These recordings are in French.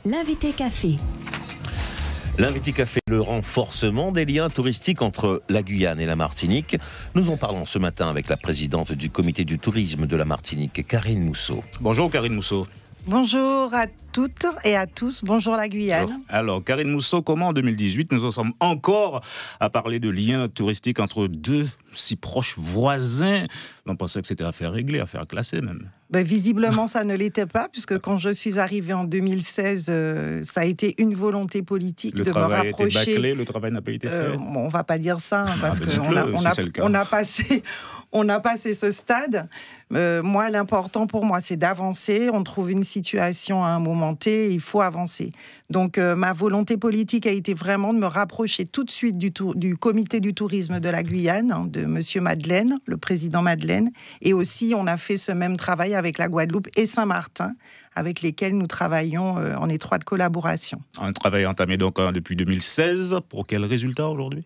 L'invité café. L'invité café, le renforcement des liens touristiques entre la Guyane et la Martinique. Nous en parlons ce matin avec la présidente du comité du tourisme de la Martinique, Karine Mousseau. Bonjour Karine Mousseau. Bonjour à toutes et à tous, bonjour la Guyane. Bonjour. Alors Karine Mousseau, comment en 2018 nous en sommes encore à parler de liens touristiques entre deux si proches voisins? On pensait que c'était affaire réglée, affaire classée même. Visiblement ça ne l'était pas, puisque quand je suis arrivée en 2016, ça a été une volonté politique de me rapprocher. Le travail a été bâclé, le travail n'a pas été fait. On ne va pas dire ça, parce qu'on a passé ce stade. Moi, l'important pour moi, c'est d'avancer. On trouve une situation à un moment T, il faut avancer. Donc, ma volonté politique a été vraiment de me rapprocher tout de suite du comité du tourisme de la Guyane, de Monsieur Madeleine, le président Madeleine. Et aussi, on a fait ce même travail avec la Guadeloupe et Saint-Martin, avec lesquels nous travaillons en étroite collaboration. Un travail entamé donc depuis 2016. Pour quel résultat aujourd'hui ?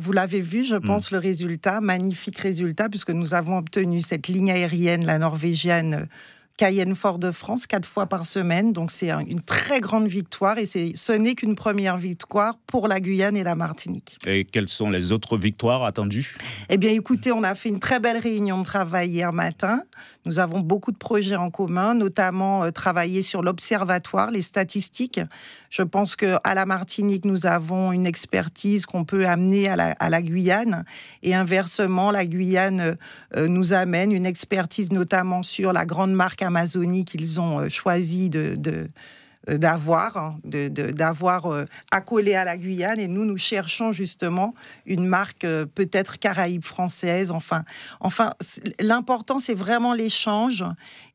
Vous l'avez vu, je pense, le résultat, magnifique résultat, puisque nous avons obtenu cette ligne aérienne, la norvégienne Cayenne-Fort-de-France, 4 fois par semaine. Donc c'est une très grande victoire, et ce n'est qu'une première victoire pour la Guyane et la Martinique. Et quelles sont les autres victoires attendues ? Eh bien, écoutez, on a fait une très belle réunion de travail hier matin. Nous avons beaucoup de projets en commun, notamment travailler sur l'observatoire, les statistiques. Je pense qu'à la Martinique, nous avons une expertise qu'on peut amener à la Guyane. Et inversement, la Guyane nous amène une expertise notamment sur la grande marque Amazonie qu'ils ont choisi d'avoir accolé à la Guyane, et nous cherchons justement une marque peut-être Caraïbe française. Enfin, l'important, c'est vraiment l'échange,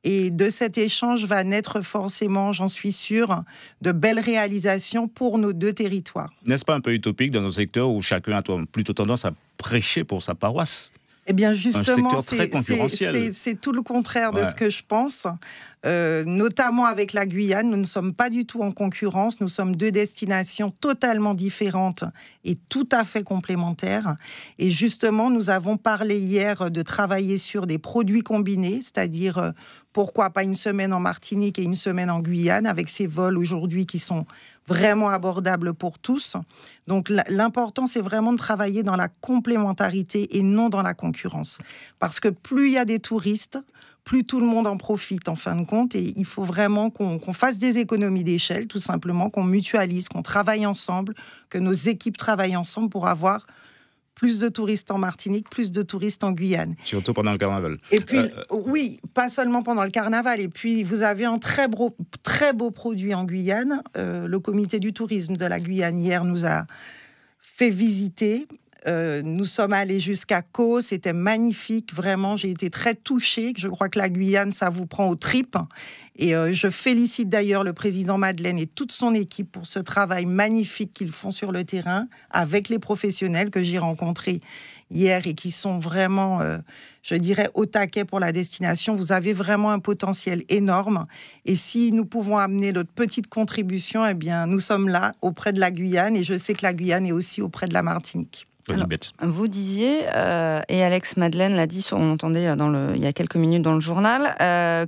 et de cet échange va naître forcément, j'en suis sûre, de belles réalisations pour nos deux territoires. N'est-ce pas un peu utopique dans un secteur où chacun a plutôt tendance à prêcher pour sa paroisse ? Eh bien, justement, c'est tout le contraire de ce que je pense. Notamment avec la Guyane, nous ne sommes pas du tout en concurrence. Nous sommes deux destinations totalement différentes et tout à fait complémentaires. Et justement, nous avons parlé hier de travailler sur des produits combinés, c'est-à-dire pourquoi pas une semaine en Martinique et une semaine en Guyane, avec ces vols aujourd'hui qui sont vraiment abordables pour tous. Donc l'important, c'est vraiment de travailler dans la complémentarité et non dans la concurrence. Parce que plus il y a des touristes, plus tout le monde en profite en fin de compte, et il faut vraiment qu'on fasse des économies d'échelle, tout simplement, qu'on mutualise, qu'on travaille ensemble, que nos équipes travaillent ensemble pour avoir plus de touristes en Martinique, plus de touristes en Guyane. Surtout pendant le carnaval. Et puis, oui, pas seulement pendant le carnaval. Et puis, vous avez un très beau produit en Guyane. Le comité du tourisme de la Guyane, hier, nous a fait visiter. Nous sommes allés jusqu'à Caux, c'était magnifique, vraiment, j'ai été très touchée. Je crois que la Guyane, ça vous prend aux tripes. Et je félicite d'ailleurs le président Madeleine et toute son équipe pour ce travail magnifique qu'ils font sur le terrain, avec les professionnels que j'ai rencontrés hier et qui sont vraiment, je dirais, au taquet pour la destination. Vous avez vraiment un potentiel énorme. Et si nous pouvons amener notre petite contribution, eh bien, nous sommes là, auprès de la Guyane. Et je sais que la Guyane est aussi auprès de la Martinique. Alors, vous disiez, et Alex Madeleine l'a dit, on entendait il y a quelques minutes dans le journal,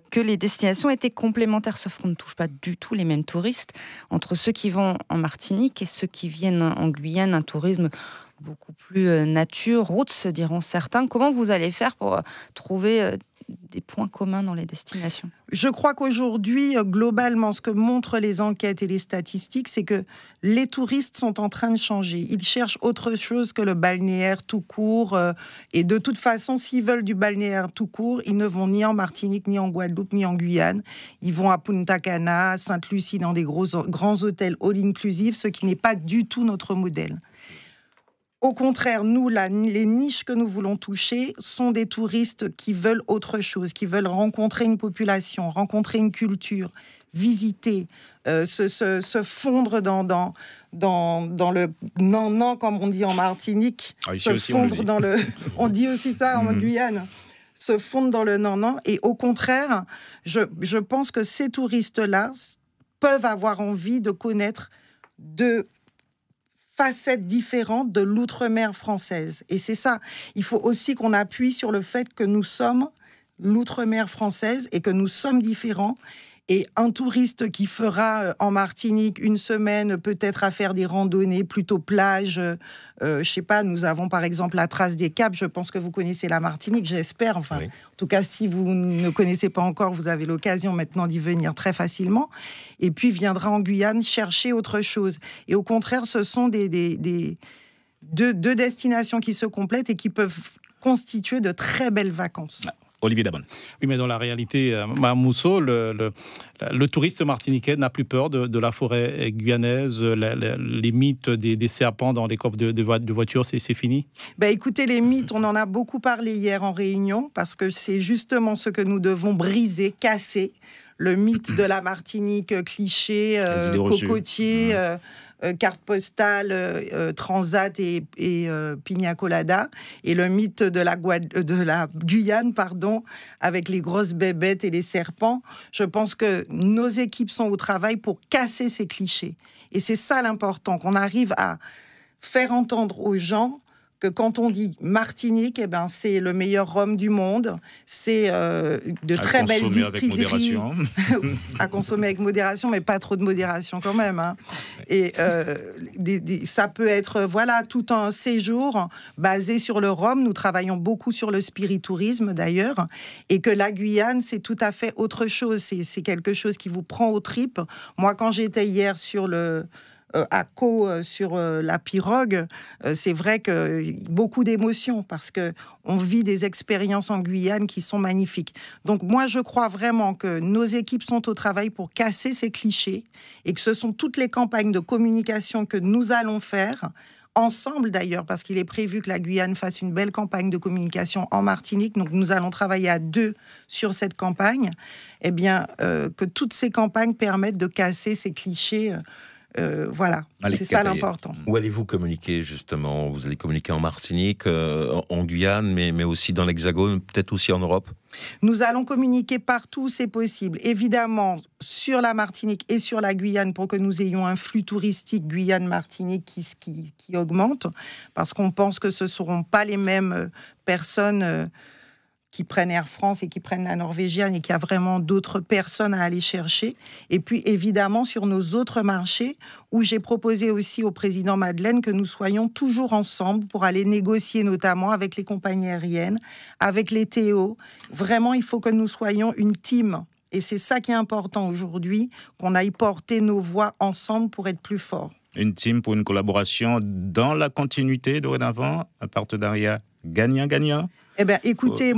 que les destinations étaient complémentaires, sauf qu'on ne touche pas du tout les mêmes touristes entre ceux qui vont en Martinique et ceux qui viennent en Guyane, un tourisme beaucoup plus nature, routes, diront certains. Comment vous allez faire pour trouver des points communs dans les destinations ? Je crois qu'aujourd'hui, globalement, ce que montrent les enquêtes et les statistiques, c'est que les touristes sont en train de changer. Ils cherchent autre chose que le balnéaire tout court. Et de toute façon, s'ils veulent du balnéaire tout court, ils ne vont ni en Martinique, ni en Guadeloupe, ni en Guyane. Ils vont à Punta Cana, à Sainte-Lucie, dans des grands hôtels all-inclusive, ce qui n'est pas du tout notre modèle. Au contraire, nous, les niches que nous voulons toucher sont des touristes qui veulent autre chose, qui veulent rencontrer une population, rencontrer une culture, visiter, se fondre dans le nan-nan, comme on dit en Martinique, se fondre dans le... On dit aussi ça en Guyane, se fondre dans le nan-nan. Et au contraire, je pense que ces touristes-là peuvent avoir envie de connaître de facettes différentes de l'outre-mer française. Et c'est ça. Il faut aussi qu'on appuie sur le fait que nous sommes l'outre-mer française et que nous sommes différents Et un touriste qui fera en Martinique une semaine, peut-être à faire des randonnées, plutôt plage, je sais pas, nous avons par exemple la Trace des Caps, je pense que vous connaissez la Martinique, j'espère. Enfin, en tout cas, si vous ne connaissez pas encore, vous avez l'occasion maintenant d'y venir très facilement. Et puis viendra en Guyane chercher autre chose. Et au contraire, ce sont deux destinations qui se complètent et qui peuvent constituer de très belles vacances. Olivier Dabonne. Oui, mais dans la réalité, Mme Mousseau, le touriste martiniquais n'a plus peur de la forêt guyanaise, les mythes des serpents dans les coffres de voitures, c'est fini? Écoutez, les mythes, on en a beaucoup parlé hier en réunion, parce que c'est justement ce que nous devons briser, casser. Le mythe de la Martinique, cliché, cocotier, carte postale, transat et pina colada, et le mythe de la Guyane, avec les grosses bébêtes et les serpents. Je pense que nos équipes sont au travail pour casser ces clichés. Et c'est ça l'important, qu'on arrive à faire entendre aux gens que quand on dit Martinique, c'est le meilleur rhum du monde, c'est de très belles distilleries à consommer avec modération, mais pas trop de modération quand même. Hein. Et ça peut être tout un séjour basé sur le rhum. Nous travaillons beaucoup sur le spiritourisme d'ailleurs, et que la Guyane, c'est tout à fait autre chose. C'est quelque chose qui vous prend aux tripes. Moi, quand j'étais hier à Caux sur la pirogue, c'est vrai que beaucoup d'émotions parce que on vit des expériences en Guyane qui sont magnifiques. Donc moi je crois vraiment que nos équipes sont au travail pour casser ces clichés et que ce sont toutes les campagnes de communication que nous allons faire ensemble d'ailleurs, parce qu'il est prévu que la Guyane fasse une belle campagne de communication en Martinique, donc nous allons travailler à 2 sur cette campagne, que toutes ces campagnes permettent de casser ces clichés. C'est ça l'important. Où allez-vous communiquer justement? Vous allez communiquer en Martinique, en Guyane, mais aussi dans l'Hexagone, peut-être aussi en Europe? Nous allons communiquer partout où c'est possible. Évidemment, sur la Martinique et sur la Guyane, pour que nous ayons un flux touristique Guyane-Martinique qui augmente, parce qu'on pense que ce ne seront pas les mêmes personnes qui prennent Air France et qui prennent la Norvégienne, et qu'il y a vraiment d'autres personnes à aller chercher. Et puis, évidemment, sur nos autres marchés, où j'ai proposé aussi au président Madeleine que nous soyons toujours ensemble pour aller négocier, notamment avec les compagnies aériennes, avec les TO. Vraiment, il faut que nous soyons une team. Et c'est ça qui est important aujourd'hui, qu'on aille porter nos voix ensemble pour être plus forts. Une team pour une collaboration dans la continuité dorénavant, un partenariat gagnant-gagnant? Écoutez,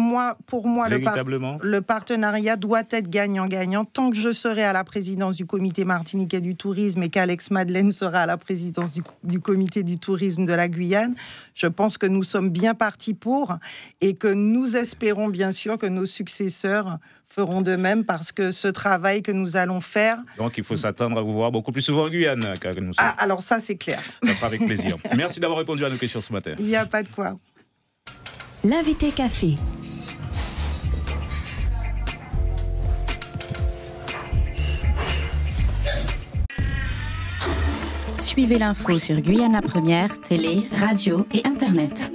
pour moi, le partenariat doit être gagnant-gagnant. Tant que je serai à la présidence du comité martiniquais du tourisme et qu'Alex Madeleine sera à la présidence du comité du tourisme de la Guyane, je pense que nous sommes bien partis pour, et que nous espérons bien sûr que nos successeurs feront de même, parce que ce travail que nous allons faire... Donc il faut s'attendre à vous voir beaucoup plus souvent en Guyane. Alors ça, c'est clair. Ça sera avec plaisir. Merci d'avoir répondu à nos questions ce matin. Il n'y a pas de quoi. L'invité café. Suivez l'info sur Guyana Première, télé, radio et internet.